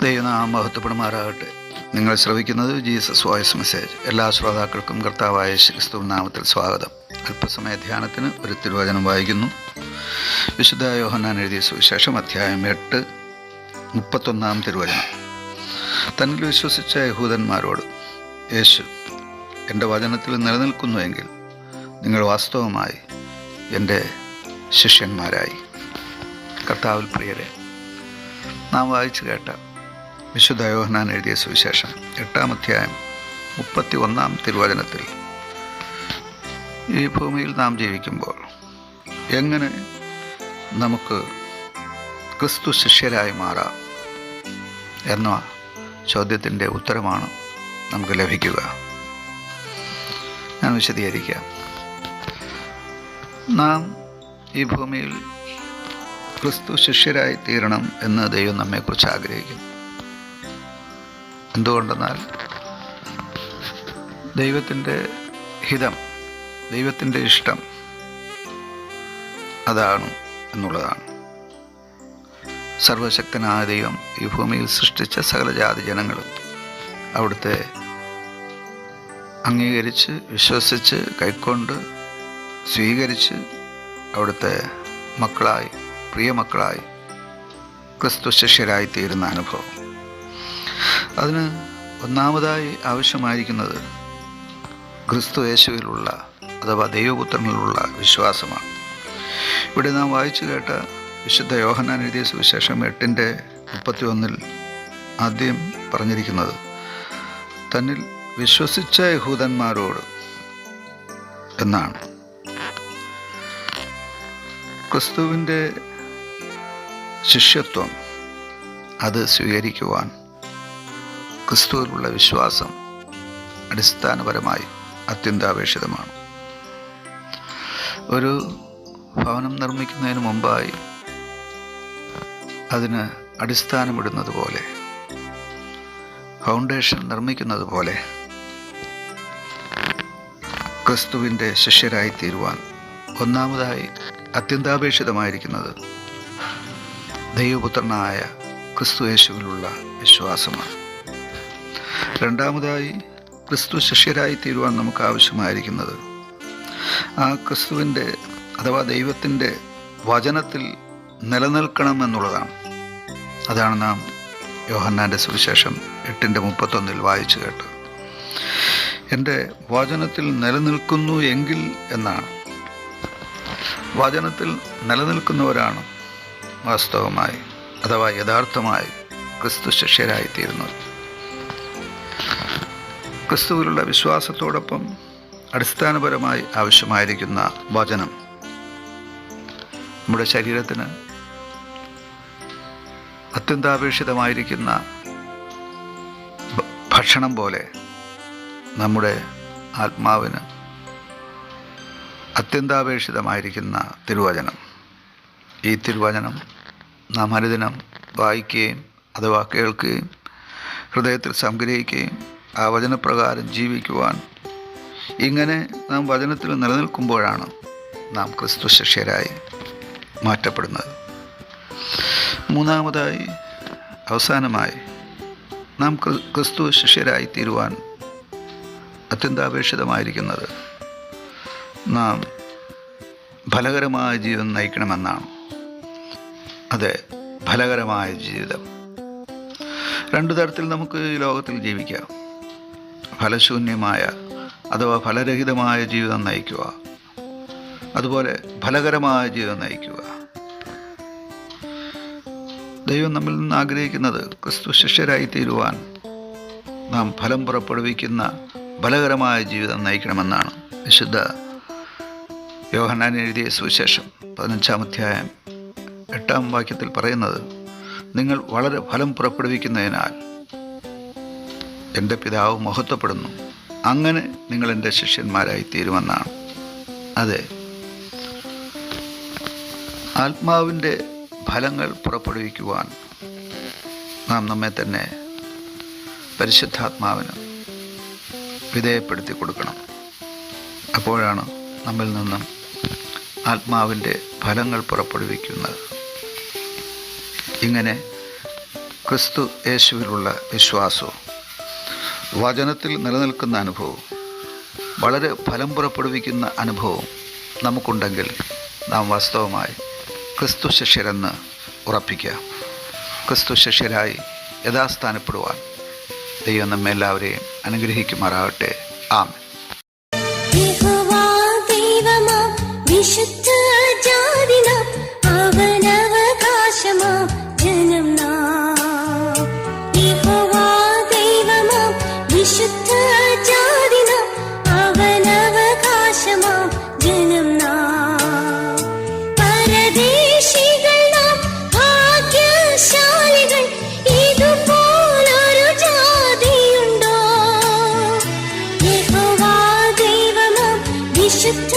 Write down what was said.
ദൈവനാമം മഹത്വപ്പെടുമാറാകട്ടെ. നിങ്ങൾ ശ്രവിക്കുന്നത് Jesus voice message. എല്ലാ ശ്രോതാക്കൾക്കും കർത്താവായ യേശുക്രിസ്തു നാമത്തിൽ സ്വാഗതം. അല്പസമയ ധ്യാനത്തിന് ഒരു തിരുവചനം വായിക്കുന്നു. വിശുദ്ധ യോഹന്നാൻ എഴുതിയ സുവിശേഷം അധ്യായം 8 31 തിരുവചനം. തന്നിൽ വിശ്വസിച്ച യഹൂദന്മാരോട് യേശു, എൻ്റെ വചനത്തിൽ നിലനിൽക്കുന്നുവെങ്കിൽ നിങ്ങൾ വാസ്തവമായി എൻ്റെ ശിഷ്യന്മാരായി. കർത്താവിൽ പ്രിയരെ, നാം വായിച്ചു കേട്ട വിശുദ്ധ യോഹന്നാൻ എഴുതിയ സുവിശേഷം 8 അധ്യായം 31 തിരുവചനത്തിൽ ഈ ഭൂമിയിൽ നാം ജീവിക്കുമ്പോൾ എങ്ങനെ നമുക്ക് ക്രിസ്തു ശിഷ്യരായി മാറാം എന്ന ചോദ്യത്തിൻ്റെ ഉത്തരമാണ് നമുക്ക് ലഭിക്കുക. ഞാൻ വിശദീകരിക്കാം. നാം ഈ ഭൂമിയിൽ ക്രിസ്തു ശിഷ്യരായി തീരണം എന്ന് ദൈവം നമ്മെക്കുറിച്ച് ആഗ്രഹിക്കുന്നു. എന്തുകൊണ്ടെന്നാൽ ദൈവത്തിൻ്റെ ഹിതം, ദൈവത്തിൻ്റെ ഇഷ്ടം അതാണ് എന്നുള്ളതാണ്. സർവശക്തനായ ദൈവം ഈ ഭൂമിയിൽ സൃഷ്ടിച്ച സകല ജാതി ജനങ്ങളും അവിടുത്തെ അംഗീകരിച്ച്, വിശ്വസിച്ച്, കൈക്കൊണ്ട്, സ്വീകരിച്ച് അവിടുത്തെ മക്കളായി, പ്രിയ മക്കളായി, ക്രിസ്തു ശിഷ്യരായി തീരുന്ന അനുഭവം. അതിന് ഒന്നാമതായി ആവശ്യമായിരിക്കുന്നത് ക്രിസ്തു യേശുവിലുള്ള അഥവാ ദൈവപുത്രനിലുള്ള വിശ്വാസമാണ്. ഇവിടെ നാം വായിച്ചു കേട്ട വിശുദ്ധ യോഹന്നാൻ എഴുതിയ സുവിശേഷം 8:31 ആദ്യം പറഞ്ഞിരിക്കുന്നത് തന്നിൽ വിശ്വസിച്ച യഹൂദന്മാരോട് എന്നാണ്. ക്രിസ്തുവിൻ്റെ ശിഷ്യത്വം അത് സ്വീകരിക്കുവാൻ ക്രിസ്തുവിലുള്ള വിശ്വാസം അടിസ്ഥാനപരമായി അത്യന്താപേക്ഷിതമാണ്. ഒരു ഭവനം നിർമ്മിക്കുന്നതിന് മുമ്പായി അതിന് അടിസ്ഥാനമിടുന്നത് പോലെ, ഫൗണ്ടേഷൻ നിർമ്മിക്കുന്നത് പോലെ ക്രിസ്തുവിൻ്റെ ശിഷ്യരായി തീരുവാൻ ഒന്നാമതായി അത്യന്താപേക്ഷിതമായിരിക്കുന്നത് ദൈവപുത്രനായ ക്രിസ്തു യേശുവിലുള്ള വിശ്വാസമാണ്. രണ്ടാമതായി ക്രിസ്തു ശിഷ്യരായി തീരുവാൻ നമുക്ക് ആവശ്യമായിരിക്കുന്നത് ആ ക്രിസ്തുവിൻ്റെ അഥവാ ദൈവത്തിൻ്റെ വചനത്തിൽ നിലനിൽക്കണമെന്നുള്ളതാണ്. അതാണ് നാം യോഹന്നാൻ്റെ സുവിശേഷം 8:31 വായിച്ചു കേട്ടത്. എൻ്റെ വചനത്തിൽ നിലനിൽക്കുന്നു എങ്കിൽ എന്നാണ്. വചനത്തിൽ നിലനിൽക്കുന്നവരാണ് വാസ്തവമായി അഥവാ യഥാർത്ഥമായി ക്രിസ്തു ശിഷ്യരായി തീരുന്നത്. ക്രിസ്തുവിലുള്ള വിശ്വാസത്തോടൊപ്പം അടിസ്ഥാനപരമായി ആവശ്യമായിരിക്കുന്ന വചനം നമ്മുടെ ശരീരത്തിന് അത്യന്താപേക്ഷിതമായിരിക്കുന്ന ഭക്ഷണം പോലെ നമ്മുടെ ആത്മാവിന് അത്യന്താപേക്ഷിതമായിരിക്കുന്ന തിരുവചനം. ഈ തിരുവചനം നാം അനുദിനം വായിക്കുകയും അഥവാ കേൾക്കുകയും ഹൃദയത്തിൽ സംഗ്രഹിക്കുകയും ആ വചനപ്രകാരം ജീവിക്കുവാൻ, ഇങ്ങനെ നാം വചനത്തിൽ നിലനിൽക്കുമ്പോഴാണ് നാം ക്രിസ്തു ശിഷ്യരായി മാറ്റപ്പെടുന്നത്. മൂന്നാമതായി, അവസാനമായി, നാം ക്രിസ്തു ശിഷ്യരായി തീരുവാൻ അത്യന്താപേക്ഷിതമായിരിക്കുന്നത് നാം ഫലകരമായ ജീവിതം നയിക്കണമെന്നാണ്. അതെ, ഫലകരമായ ജീവിതം. 2 തരത്തിൽ നമുക്ക് ഈ ലോകത്തിൽ ജീവിക്കാം. ഫലശൂന്യമായ അഥവാ ഫലരഹിതമായ ജീവിതം നയിക്കുക, അതുപോലെ ഫലകരമായ ജീവിതം നയിക്കുക. ദൈവം നമ്മിൽ നിന്ന് ആഗ്രഹിക്കുന്നത് ക്രിസ്തു ശിഷ്യരായി തീരുവാൻ നാം ഫലം പുറപ്പെടുവിക്കുന്ന ഫലകരമായ ജീവിതം നയിക്കണമെന്നാണ്. വിശുദ്ധ യോഹന്നാൻ എഴുതിയ സുവിശേഷം 15 അധ്യായം 8 വാക്യത്തിൽ പറയുന്നത്, നിങ്ങൾ വളരെ ഫലം പുറപ്പെടുവിക്കുന്നതിനാൽ എൻ്റെ പിതാവ് മഹത്വപ്പെടുന്നു, അങ്ങനെ നിങ്ങൾ എൻ്റെ ശിഷ്യന്മാരായി തീരുമെന്നാണ്. അതെ, ആത്മാവിൻ്റെ ഫലങ്ങൾ പുറപ്പെടുവിക്കുവാൻ നാം നമ്മെ തന്നെ പരിശുദ്ധാത്മാവിന് വിധേയപ്പെടുത്തി കൊടുക്കണം. അപ്പോഴാണ് നമ്മിൽ നിന്നും ആത്മാവിൻ്റെ ഫലങ്ങൾ പുറപ്പെടുവിക്കുന്നത്. ഇങ്ങനെ ക്രിസ്തു യേശുവിലുള്ള വിശ്വാസവും വചനത്തിൽ നിലനിൽക്കുന്ന അനുഭവവും വളരെ ഫലം പുറപ്പെടുവിക്കുന്ന അനുഭവവും നമുക്കുണ്ടെങ്കിൽ നാം വാസ്തവമായി ക്രിസ്തു ശിഷ്യരെന്ന് ഉറപ്പിക്കുക. ക്രിസ്തു ശിഷ്യരായി യഥാസ്ഥാനപ്പെടുവാൻ ദൈവം നമ്മെ എല്ലാവരെയും അനുഗ്രഹിക്കുമാറാകട്ടെ. ആമേൻ. വിശുദ്ധ ജാതിന അവനവകാശമാ ജനം നാം. യഹോവാ ദൈവമാം വിശുദ്ധ ജാതിന അവനവകാശമാ ജനം നാം. പരദേശികൾ നാം ഭാഗ്യശാലികൾ, ഇതുപോലൊരു ജാതിയുണ്ടോ? യഹോവാ ദൈവമാം വിശുദ്ധ